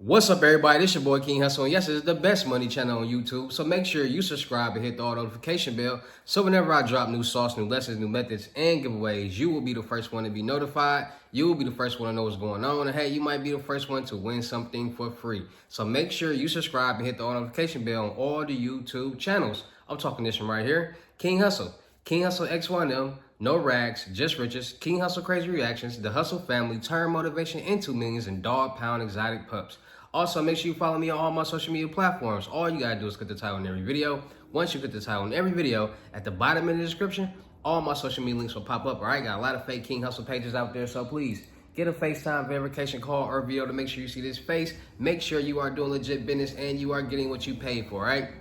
What's up, everybody? This your boy King Hussle, and yes, it's the best money channel on YouTube. So make sure you subscribe and hit the all notification bell, so whenever I drop new sauce, new lessons, new methods, and giveaways, you will be the first one to be notified. You will be the first one to know what's going on, and hey, you might be the first one to win something for free. So make sure you subscribe and hit the all notification bell on all the YouTube channels. I'm talking this one right here, King Hussle. King Hussle X1M, no rags, just riches, King Hussle Crazy Reactions, the Hussle family, turn motivation into millions, and dog pound exotic pups. Also, make sure you follow me on all my social media platforms. All you gotta do is click the title on every video. Once you click the title on every video, at the bottom in the description, all my social media links will pop up. All right, got a lot of fake King Hussle pages out there, so please get a FaceTime verification call or video to make sure you see this face. Make sure you are doing legit business and you are getting what you paid for, all right?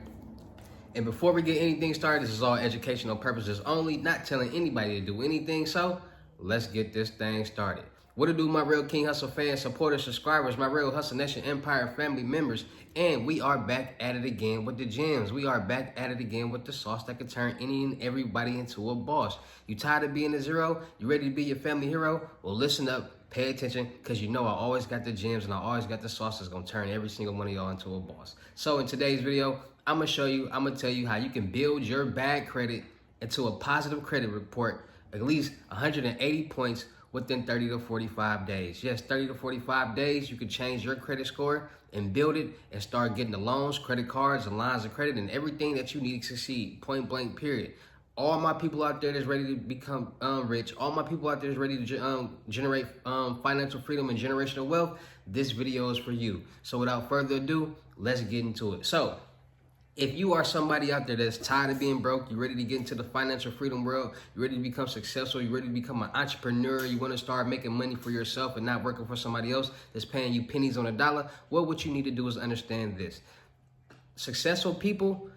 And before we get anything started, this is all educational purposes only, not telling anybody to do anything. So let's get this thing started. What to do, my real King Hussle fans, supporters, subscribers, my real Hussle Nation Empire family members. And we are back at it again with the gems. We are back at it again with the sauce that could turn any and everybody into a boss. You tired of being a zero? You ready to be your family hero? Well, listen up, pay attention, because you know I always got the gems and I always got the sauce that's going to turn every single one of y'all into a boss. So in today's video, I'm going to tell you how you can build your bad credit into a positive credit report, at least 180 points within 30 to 45 days. Yes, 30 to 45 days, you can change your credit score and build it and start getting the loans, credit cards, and lines of credit, and everything that you need to succeed, point blank, period. All my people out there that's ready to become rich, all my people out there that's ready to generate financial freedom and generational wealth, this video is for you. So without further ado, let's get into it. So if you are somebody out there that's tired of being broke, you're ready to get into the financial freedom world, you're ready to become successful, you're ready to become an entrepreneur, you want to start making money for yourself and not working for somebody else that's paying you pennies on a dollar, well, what you need to do is understand this. Successful people,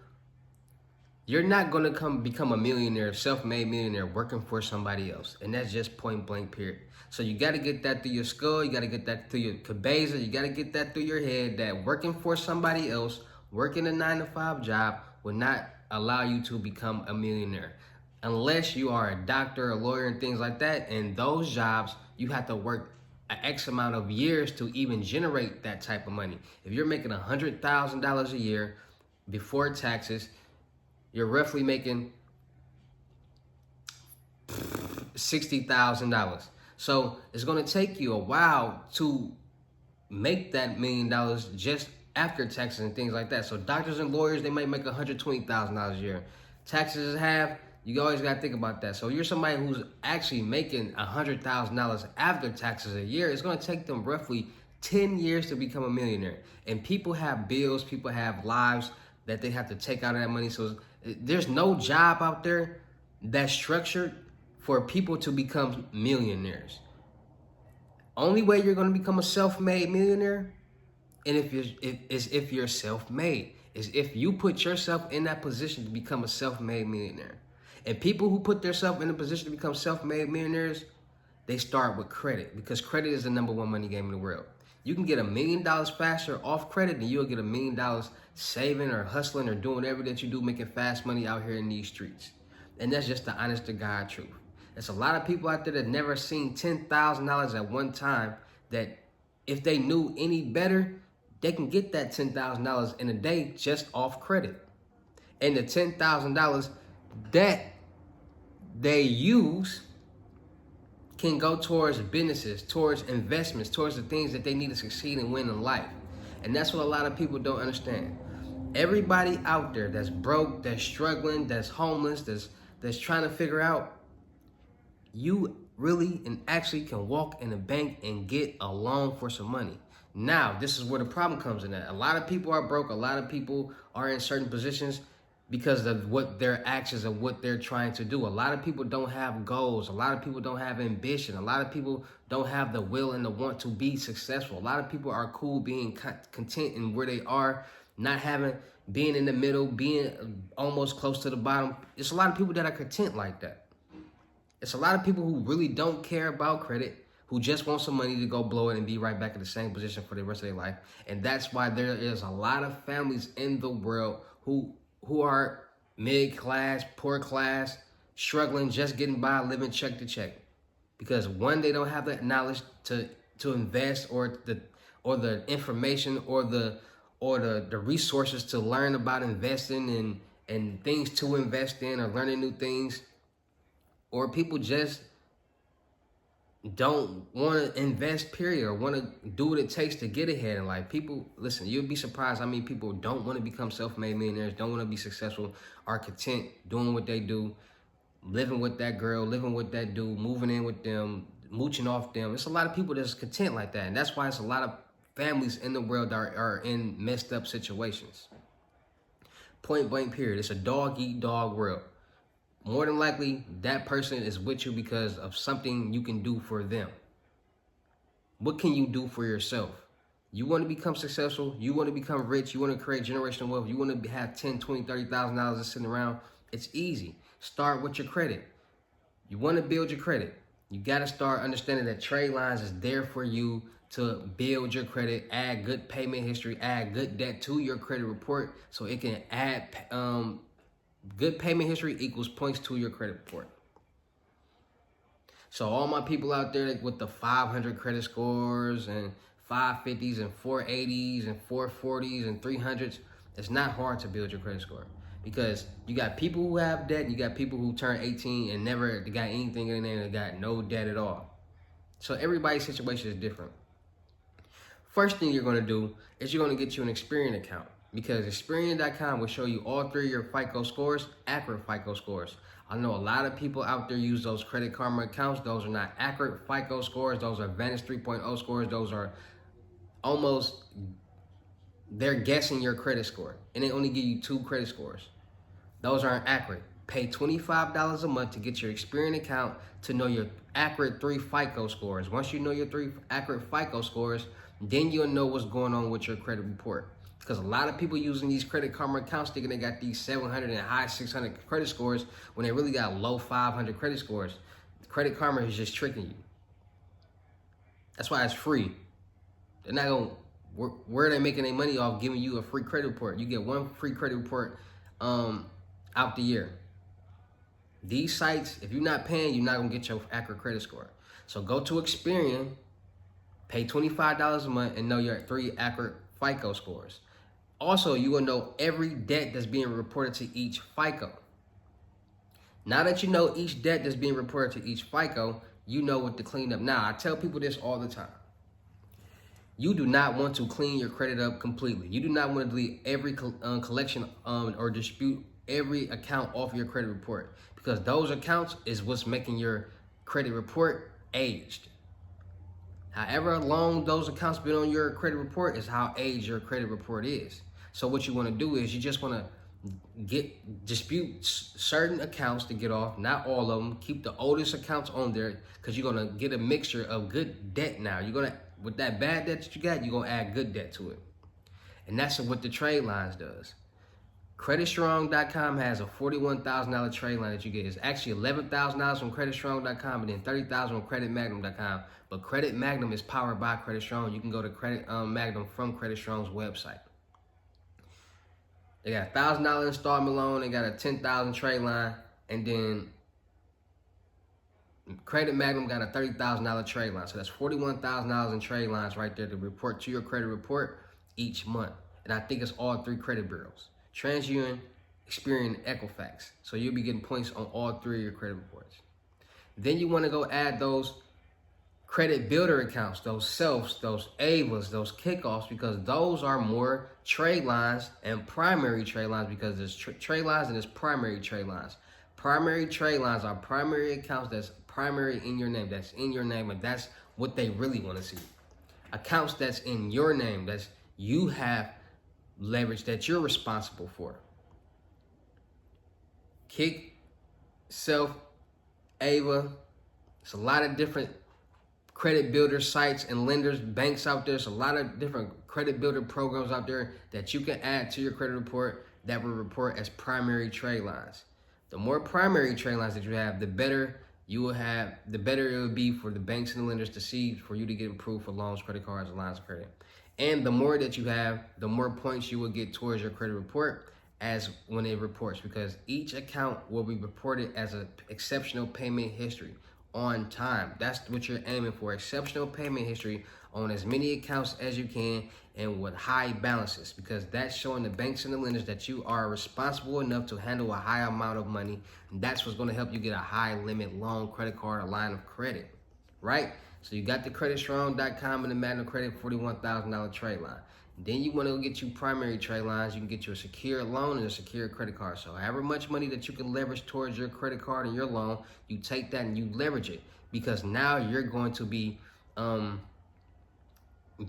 you're not going to become a millionaire, self-made millionaire working for somebody else. And that's just point blank, period. So you got to get that through your skull. You got to get that through your cabeza. You got to get that through your head that working for somebody else, working a 9-to-5 job will not allow you to become a millionaire. Unless you are a doctor, a lawyer, and things like that. And those jobs, you have to work an X amount of years to even generate that type of money. If you're making $100,000 a year before taxes, you're roughly making $60,000. So it's going to take you a while to make that $1 million just after taxes and things like that. So doctors and lawyers, they might make $120,000 a year. Taxes is half. You always got to think about that. So you're somebody who's actually making $100,000 after taxes a year. It's going to take them roughly 10 years to become a millionaire. And people have bills, people have lives that they have to take out of that money. So there's no job out there that's structured for people to become millionaires. Only way you're going to become a self-made millionaire, and if you're self-made, is if you put yourself in that position to become a self-made millionaire. And people who put themselves in a position to become self-made millionaires, they start with credit, because credit is the #1 money game in the world. You can get $1 million faster off credit than you'll get $1 million saving or hustling or doing whatever that you do, making fast money out here in these streets. And that's just the honest to God truth. There's a lot of people out there that never seen $10,000 at one time, that if they knew any better, they can get that $10,000 in a day just off credit. And the $10,000 that they use can go towards businesses, towards investments, towards the things that they need to succeed and win in life. And that's what a lot of people don't understand. Everybody out there that's broke, that's struggling, that's homeless, that's trying to figure out, you really and actually can walk in a bank and get a loan for some money. Now, this is where the problem comes in at. A lot of people are broke. A lot of people are in certain positions because of what their actions and what they're trying to do. A lot of people don't have goals. A lot of people don't have ambition. A lot of people don't have the will and the want to be successful. A lot of people are cool being content in where they are, not being in the middle, being almost close to the bottom. It's a lot of people that are content like that. It's a lot of people who really don't care about credit, who just want some money to go blow it and be right back in the same position for the rest of their life. And that's why there is a lot of families in the world who are mid-class, poor class, struggling, just getting by, living check to check. Because one, they don't have that knowledge to invest or or the information or the resources to learn about investing and things to invest in or learning new things, or people just don't want to invest, period, or want to do what it takes to get ahead in life. People, listen, you'll be surprised how many people don't want to become self-made millionaires, don't want to be successful, are content doing what they do, living with that girl, living with that dude, moving in with them, mooching off them. It's a lot of people that's content like that, and that's why it's a lot of families in the world that are in messed up situations. Point blank, period. It's a dog-eat-dog world. More than likely, that person is with you because of something you can do for them. What can you do for yourself? You want to become successful, you want to become rich, you want to create generational wealth, you want to have $10,000, $20,000, $30,000 just sitting around. It's easy. Start with your credit. You want to build your credit. You got to start understanding that trade lines is there for you to build your credit, add good payment history, add good debt to your credit report so it can add good payment history equals points to your credit report. So all my people out there with the 500 credit scores and 550s and 480s and 440s and 300s, it's not hard to build your credit score because you got people who have debt and you got people who turn 18 and never got anything in there and got no debt at all. So everybody's situation is different. First thing you're going to do is you're going to get you an Experian account. Because Experian.com will show you all three of your FICO scores, accurate FICO scores. I know a lot of people out there use those Credit Karma accounts. Those are not accurate FICO scores. Those are Vantage 3.0 scores. Those are almost, they're guessing your credit score. And they only give you 2 credit scores. Those aren't accurate. Pay $25 a month to get your Experian account to know your accurate 3 FICO scores. Once you know your 3 accurate FICO scores, then you'll know what's going on with your credit report. Because a lot of people using these Credit Karma accounts thinking they got these 700 and high 600 credit scores when they really got low 500 credit scores. Credit Karma is just tricking you. That's why it's free. They're not going to, where are they making their money off giving you a free credit report? You get 1 free credit report out the year. These sites, if you're not paying, you're not going to get your accurate credit score. So go to Experian, pay $25 a month and know your 3 accurate FICO scores. Also, you will know every debt that's being reported to each FICO. Now that you know each debt that's being reported to each FICO, you know what to clean up. Now, I tell people this all the time. You do not want to clean your credit up completely. You do not want to delete every collection or dispute every account off your credit report because those accounts is what's making your credit report aged. However long those accounts been on your credit report is how aged your credit report is. So what you want to do is you just want to dispute certain accounts to get off, not all of them. Keep the oldest accounts on there because you're going to get a mixture of good debt now. You're going to, with that bad debt that you got, you're going to add good debt to it. And that's what the trade lines does. CreditStrong.com has a $41,000 trade line that you get. It's actually $11,000 from CreditStrong.com and then $30,000 from CreditMagnum.com. But Credit Magnum is powered by Credit Strong. You can go to Credit Magnum from Credit Strong's website. They got a $1,000 installment loan. They got a $10,000 trade line, and then Credit Magnum got a $30,000 trade line. So that's $41,000 in trade lines right there to report to your credit report each month. And I think it's all 3 credit bureaus: TransUnion, Experian, and Equifax. So you'll be getting points on all 3 of your credit reports. Then you want to go add those credit builder accounts, those selfs, those AVAs, those kickoffs, because those are more trade lines and primary trade lines because there's trade lines and there's primary trade lines. Primary trade lines are primary accounts that's primary in your name, that's in your name, and that's what they really want to see. Accounts that's in your name, that's you have leverage that you're responsible for. Kick, self, AVA, it's a lot of different credit builder sites and lenders, banks out there. There's a lot of different credit builder programs out there that you can add to your credit report that will report as primary trade lines. The more primary trade lines that you have, the better you will have, the better it will be for the banks and the lenders to see for you to get approved for loans, credit cards, and lines of credit. And the more that you have, the more points you will get towards your credit report as when it reports, because each account will be reported as an exceptional payment history on time. That's what you're aiming for. Exceptional payment history on as many accounts as you can and with high balances, because that's showing the banks and the lenders that you are responsible enough to handle a high amount of money. And that's what's going to help you get a high limit loan, credit card, or line of credit, right? So you got the creditstrong.com and the Magnum Credit $41,000 trade line. Then you want to get you primary trade lines. You can get you a secure loan and a secure credit card. So however much money that you can leverage towards your credit card and your loan, you take that and you leverage it, because now you're going to be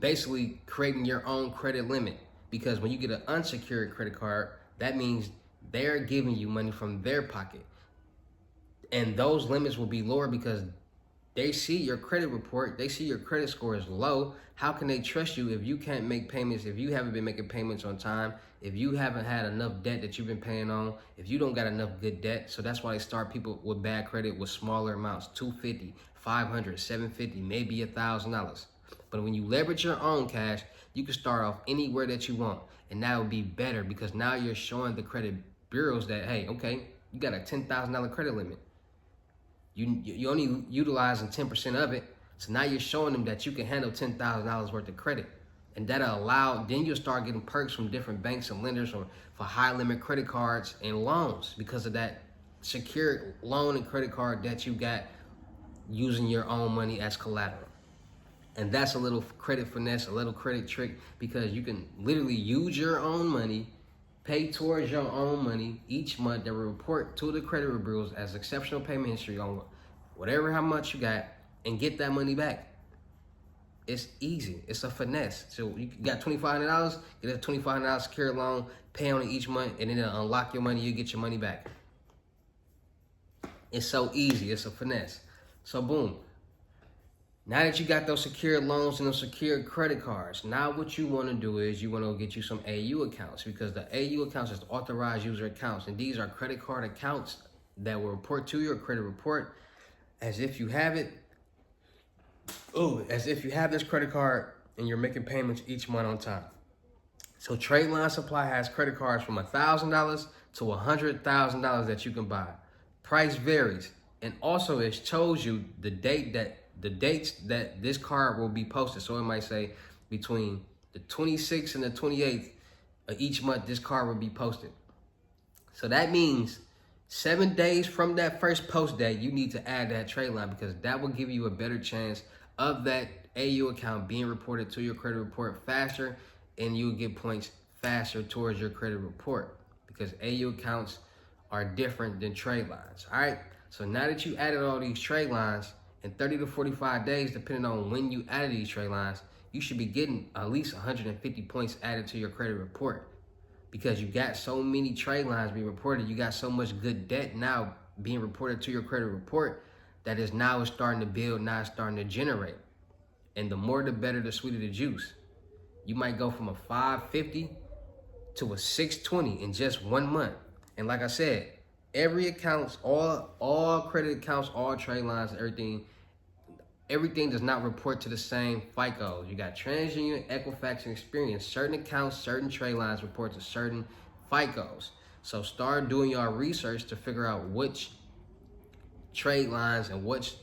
basically creating your own credit limit. Because when you get an unsecured credit card, that means they're giving you money from their pocket. And those limits will be lower because they see your credit report, they see your credit score is low. How can they trust you if you can't make payments, if you haven't been making payments on time, if you haven't had enough debt that you've been paying on, if you don't got enough good debt? So that's why they start people with bad credit with smaller amounts, $250, $500, $750, maybe $1,000. But when you leverage your own cash, you can start off anywhere that you want. And that would be better because now you're showing the credit bureaus that, hey, okay, you got a $10,000 credit limit. You only utilizing 10% of it. So now you're showing them that you can handle $10,000 worth of credit. And that'll allow, then you'll start getting perks from different banks and lenders for high limit credit cards and loans because of that secured loan and credit card that you got using your own money as collateral. And that's a little credit finesse, a little credit trick, because you can literally use your own money, pay towards your own money each month that will report to the credit bureaus as exceptional payment history on whatever how much you got, and get that money back. It's easy. It's a finesse. So you got $2,500, get a $2,500 secured loan, pay on it each month, and then it'll unlock your money, you get your money back. It's so easy. It's a finesse. So boom. Now that you got those secured loans and those secured credit cards, now what you want to do is you want to get you some AU accounts, because the AU accounts is authorized user accounts, and these are credit card accounts that will report to your credit report as if you have it. As if you have this credit card and you're making payments each month on time. So Trade Line Supply has credit cards from $1,000 to $100,000 that you can buy. Price varies, and also it shows you the dates that this card will be posted. So it might say between the 26th and the 28th of each month, this card will be posted. So that means 7 days from that first post date, you need to add that trade line, because that will give you a better chance of that AU account being reported to your credit report faster, and you'll get points faster towards your credit report, because AU accounts are different than trade lines. All right. So now that you added all these trade lines, in 30 to 45 days, depending on when you added these trade lines, you should be getting at least 150 points added to your credit report, because you got so many trade lines being reported. You got so much good debt now being reported to your credit report that is now starting to build, now it's starting to generate. And the more the better, the sweeter the juice. You might go from a 550 to a 620 in just 1 month. And like I said, every accounts, all credit accounts, all trade lines, everything does not report to the same FICO. You got TransUnion, Equifax, and Experian. Certain accounts, certain trade lines report to certain FICOs. So start doing your research to figure out which trade lines and which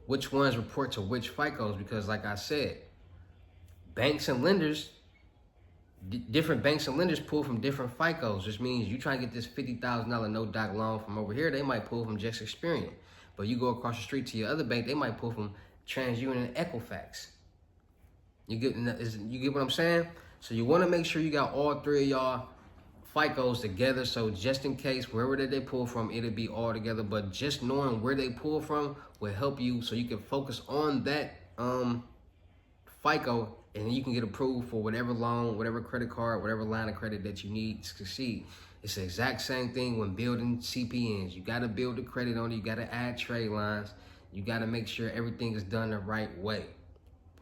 ones report to which FICOs, because like I said, banks and lenders, different banks and lenders pull from different FICOs, which means you try to get this $50,000 no-doc loan from over here, they might pull from just Experian. But you go across the street to your other bank, they might pull from TransUnion and Equifax. You get what I'm saying? So you want to make sure you got all three of y'all FICOs together, so just in case wherever that they pull from, it'll be all together. But just knowing where they pull from will help you, so you can focus on that FICO, and then you can get approved for whatever loan, whatever credit card, whatever line of credit that you need to succeed. It's the exact same thing when building CPNs. You got to build the credit on it. You got to add trade lines. You got to make sure everything is done the right way.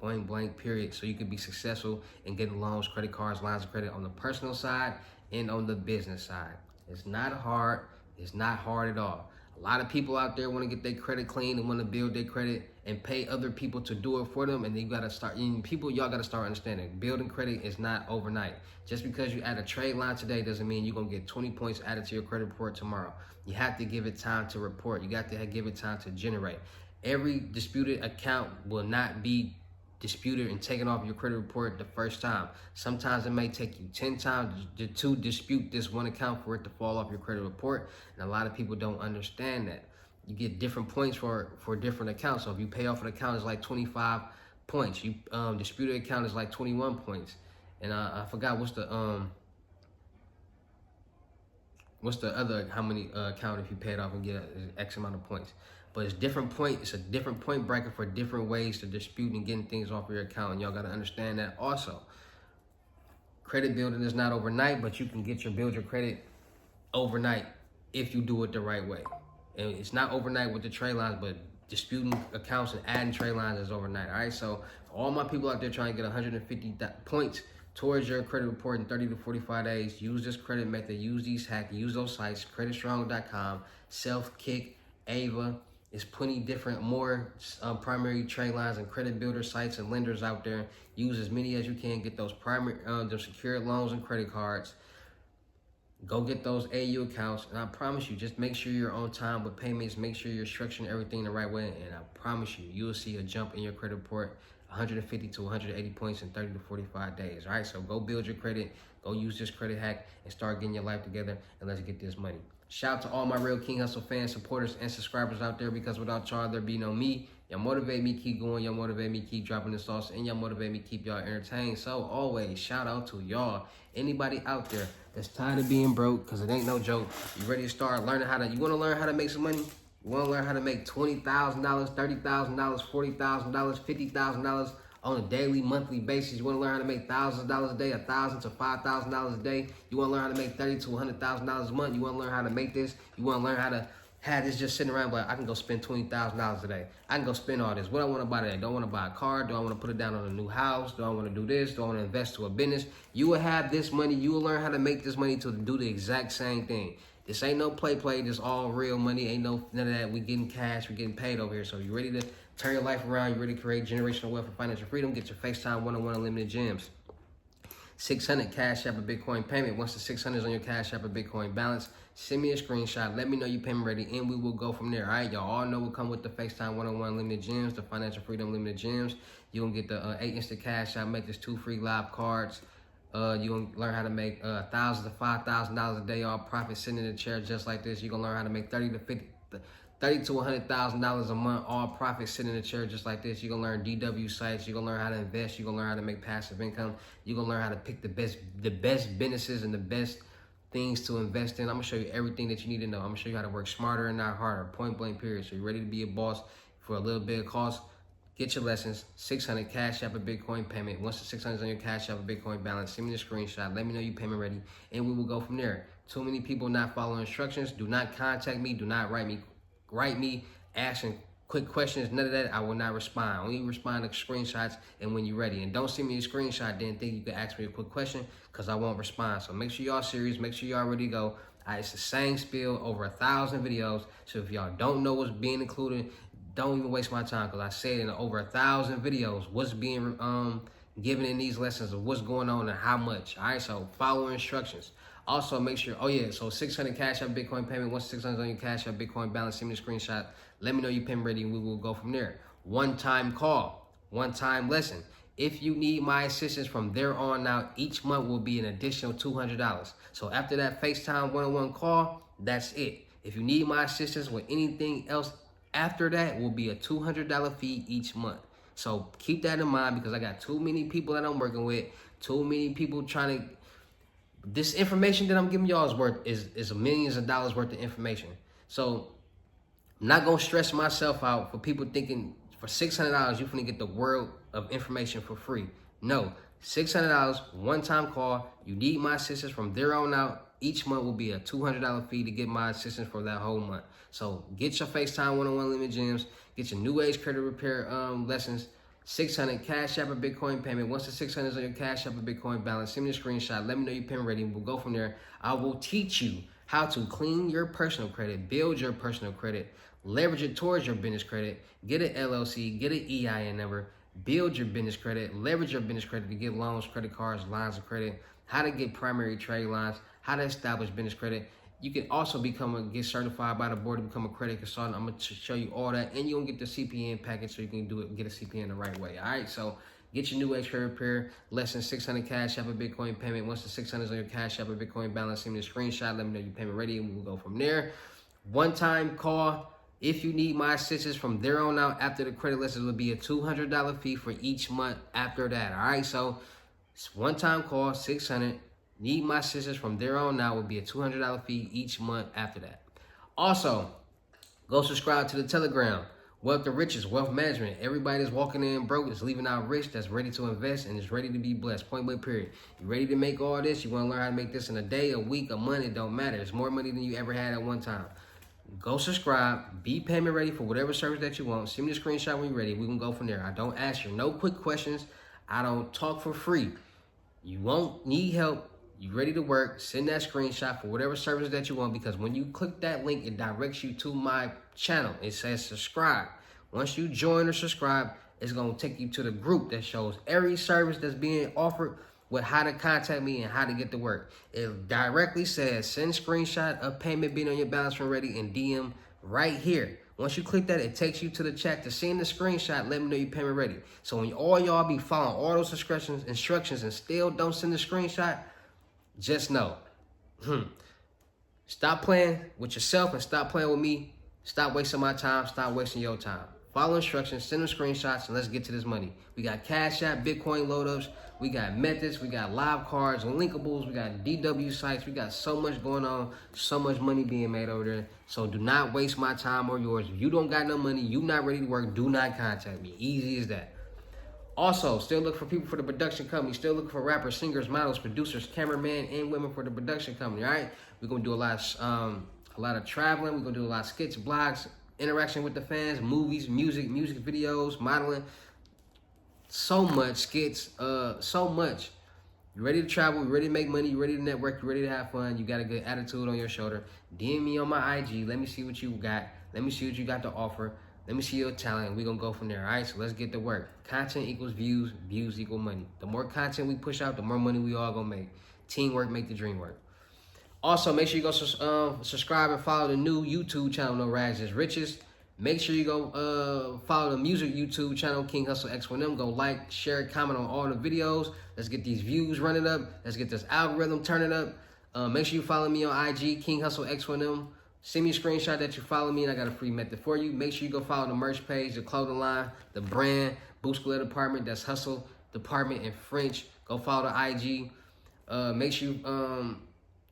Point blank, period. So you can be successful in getting loans, credit cards, lines of credit on the personal side and on the business side. It's not hard. It's not hard at all. A lot of people out there want to get their credit clean and want to build their credit and pay other people to do it for them. And then you got to start, y'all got to start understanding, building credit is not overnight. Just because you add a trade line today doesn't mean you're going to get 20 points added to your credit report tomorrow. You have to give it time to report. You got to give it time to generate. Every disputed account will not be disputed and taken off your credit report the first time. Sometimes it may take you 10 times to dispute this one account for it to fall off your credit report. And a lot of people don't understand that. You get different points for different accounts. So if you pay off an account, it's like 25 points. You disputed account is like 21 points. And I forgot what's the other, how many account if you pay it off and get X amount of points. But it's different point. It's a different point bracket for different ways to dispute and getting things off your account. And y'all got to understand that also. Credit building is not overnight, but you can build your credit overnight if you do it the right way. And it's not overnight with the trade lines, but disputing accounts and adding trade lines is overnight. All right. So for all my people out there trying to get 150 points towards your credit report in 30 to 45 days, use this credit method, use these hacks, use those sites, creditstrong.com, Selfkick, Ava. There's plenty different more primary trade lines and credit builder sites and lenders out there. Use as many as you can. Get those primary, those secured loans and credit cards. Go get those AU accounts, and I promise you, just make sure you're on time with payments. Make sure you're structuring everything the right way, and I promise you, you'll see a jump in your credit report, 150 to 180 points in 30 to 45 days. All right, so go build your credit. Go use this credit hack and start getting your life together, and let's get this money. Shout out to all my real King Hussle fans, supporters, and subscribers out there, because without y'all, there'd be no me. Y'all motivate me, keep going. Y'all motivate me, keep dropping the sauce, and y'all motivate me, keep y'all entertained. So always, shout out to y'all. Anybody out there that's tired of being broke, because it ain't no joke. You ready to start learning you want to learn how to make some money? You want to learn how to make $20,000, $30,000, $40,000, $50,000 on a daily, monthly basis. You want to learn how to make thousands of dollars a day, $1,000 to $5,000 a day. You want to learn how to make $30,000 to $100,000 a month. You want to learn how to make this. You want to learn how to have this just sitting around, but I can go spend $20,000 a day. I can go spend all this. What I want to buy today? Do I want to buy a car? Do I want to put it down on a new house? Do I want to do this? Do I want to invest to a business? You will have this money. You will learn how to make this money to do the exact same thing. This ain't no play. This all real money. Ain't none of that. We getting cash. We getting paid over here. So you ready to turn your life around? You ready to create generational wealth and financial freedom? Get your FaceTime one-on-one unlimited gems. 600 Cash App a Bitcoin payment. Once the 600 is on your Cash App a Bitcoin balance, send me a screenshot. Let me know you payment ready, and we will go from there. All right, y'all all know what come with the FaceTime one-on-one unlimited gems, the financial freedom unlimited gems. You gonna get the 8 instant cash out, make this 2 free live cards. You gonna learn how to make $1,000 to $5,000 a day, all profit sitting in the chair just like this. You gonna learn how to make $30,000 to $100,000 a month, all profit sitting in the chair just like this. You're going to learn DW sites. You're going to learn how to invest. You're going to learn how to make passive income. You're going to learn how to pick the best businesses and the best things to invest in. I'm going to show you everything that you need to know. I'm going to show you how to work smarter and not harder, point blank period. So you're ready to be a boss for a little bit of cost. Get your lessons. 600 Cash App a Bitcoin payment. Once the 600 is on your Cash App a Bitcoin balance, send me the screenshot. Let me know you payment ready, and we will go from there. Too many people not following instructions. Do not contact me. Do not write me asking quick questions. None of that. I will not respond. Only respond to screenshots and when you're ready. And don't send me a screenshot then think you can ask me a quick question, because I won't respond. So make sure y'all serious. Make sure y'all ready to go. It's the same spiel, over 1,000 videos. So if y'all don't know what's being included, don't even waste my time, because I said in over 1,000 videos what's being given in these lessons of what's going on and how much. All right, so follow instructions. Also, make sure, so 600 Cash App Bitcoin payment. Once 600 on your Cash App Bitcoin balance, send me a screenshot. Let me know you pin ready, and we will go from there. One-time call, one-time lesson. If you need my assistance from there on out, each month will be an additional $200. So after that FaceTime one-on-one call, that's it. If you need my assistance with anything else after that, will be a $200 fee each month. So keep that in mind, because I got too many people that I'm working with, too many people trying to. This information that I'm giving y'all is millions of dollars worth of information. So I'm not gonna stress myself out for people thinking for $600 you're gonna get the world of information for free. No, $600, one-time call. You need my assistance from there on out. Each month will be a $200 fee to get my assistance for that whole month. So get your FaceTime one-on-one limit gems. Get your new age credit repair lessons. 600 Cash App a Bitcoin payment. Once the 600 is on your Cash App a Bitcoin balance, send me a screenshot. Let me know your pin ready. We'll go from there. I will teach you how to clean your personal credit, build your personal credit, leverage it towards your business credit, get an LLC, get an EIN number, build your business credit, leverage your business credit to get loans, credit cards, lines of credit, how to get primary trade lines, how to establish business credit, You can also get certified by the board to become a credit consultant. I'm gonna show you all that, and you're gonna get the CPN package so you can get a CPN the right way. All right, so get your new edge credit repair, less than 600 cash app a Bitcoin payment. Once the 600 is on your cash app a Bitcoin balance, send me a screenshot, let me know your payment ready, and we'll go from there. One-time call. If you need my assistance from there on out, after the credit list, it will be a $200 fee for each month after that. All right, so it's one-time call, 600. Need my assistance from there on out, will be a $200 fee each month after that. Also, go subscribe to the Telegram. Wealth to Riches, Wealth Management. Everybody that's walking in broke is leaving out rich, that's ready to invest, and is ready to be blessed. Point blank period. You ready to make all this? You want to learn how to make this in a day, a week, a month? It don't matter. It's more money than you ever had at one time. Go subscribe. Be payment ready for whatever service that you want. Send me a screenshot when you're ready. We can go from there. I don't ask you no quick questions. I don't talk for free. You won't need help. You ready to work, send that screenshot for whatever service that you want, because when you click that link, it directs you to my channel. It says subscribe. Once you join or subscribe, it's going to take you to the group that shows every service that's being offered with how to contact me and how to get to work. It directly says send screenshot of payment being on your balance when ready and DM right here. Once you click that, it takes you to the chat to send the screenshot, let me know your payment ready. So when all y'all be following all those instructions and still don't send the screenshot, just know, stop playing with yourself and stop playing with me. Stop wasting my time. Stop wasting your time. Follow instructions, send them screenshots, and let's get to this money. We got Cash App, Bitcoin load-ups. We got methods. We got live cards, linkables. We got DW sites. We got so much going on, so much money being made over there. So do not waste my time or yours. If you don't got no money, you not ready to work, do not contact me. Easy as that. Also, still look for people for the production company. Still look for rappers, singers, models, producers, cameramen, and women for the production company. All right, we're gonna do a lot of traveling. We're gonna do a lot of skits, blogs, interaction with the fans, movies, music videos, modeling. So much skits, so much. You ready to travel? You ready to make money? You ready to network? You ready to have fun? You got a good attitude on your shoulder? DM me on my IG. Let me see what you got. Let me see what you got to offer. Let me see your talent. We're going to go from there. All right, so let's get to work. Content equals views. Views equal money. The more content we push out, the more money we all going to make. Teamwork make the dream work. Also, make sure you go subscribe and follow the new YouTube channel, No Rags, Just Riches. Make sure you go follow the music YouTube channel, King Hussle X1M. Go like, share, comment on all the videos. Let's get these views running up. Let's get this algorithm turning up. Make sure you follow me on IG, King Hussle X1M. Send me a screenshot that you follow me, and I got a free method for you. Make sure you go follow the merch page, the clothing line, the brand, Boost School Department. That's Hustle Department in French. Go follow the IG. Make sure you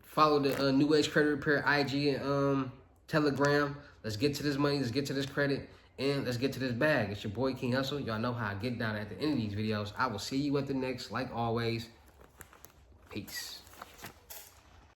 follow the New Age Credit Repair IG and Telegram. Let's get to this money. Let's get to this credit. And let's get to this bag. It's your boy, King Hustle. Y'all know how I get down at the end of these videos. I will see you at the next. Like always, peace.